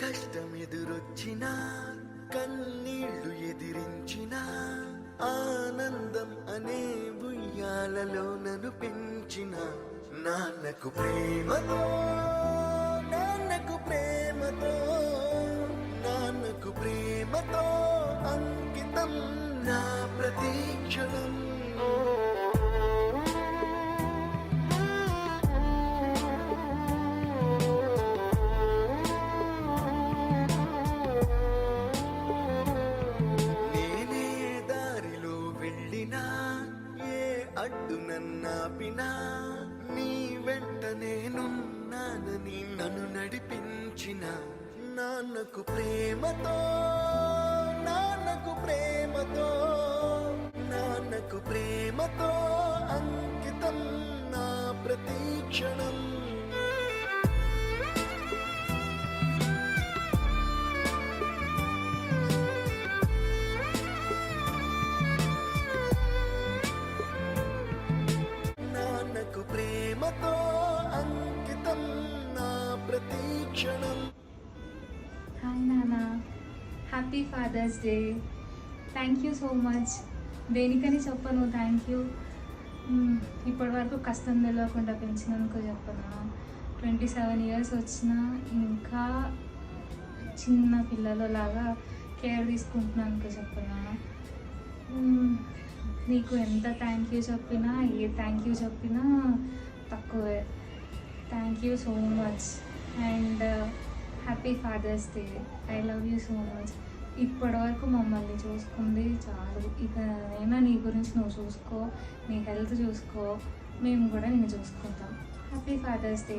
కష్టం ఎదురొచ్చినా కన్నీళ్లు ఎదిరించినా ఆనందం అనే ఉయ్యాలలో నన్ను పెంచిన నాన్నకు ప్రేమతో నాన్నకు ప్రేమతో నాన్నకు ప్రేమతో అంకితం నా ప్రతీక్షణం. నేనే దారిలో వెళ్ళినా ఏ అడ్డు నన్నాపినా నీ వెంట నేనున్నానని నన్ను నడిపించిన నాన్నకు ప్రేమతో నాన్నకు ప్రేమతో నాన్నకు ప్రేమతో అంకితం నా ప్రతీక్షణం. నాన్నకు ప్రేమతో అంకితం నా ప్రతీక్షణం. హాయ్ నాన్న, happy father's day. Thank you so much. దేనికని చెప్పను థ్యాంక్ యూ. ఇప్పటి వరకు కష్టం తెలియకుండా పెంచినందుకు చెప్పనా. 27 years వచ్చినా ఇంకా చిన్న పిల్లలలాగా కేర్ తీసుకుంటున్నానుకో చెప్పనా. నీకు ఎంత థ్యాంక్ యూ చెప్పినా ఏ థ్యాంక్ యూ చెప్పినా తక్కువే. Thank you so much and happy father's day. I love you so much. ఇప్పటివరకు మమ్మల్ని చూసుకుంది చాలు. ఇక అయినా నీ గురించి నువ్వు చూసుకో, నీ హెల్త్ చూసుకో, మేము కూడా నిన్ను చూసుకుంటాం. Happy father's day.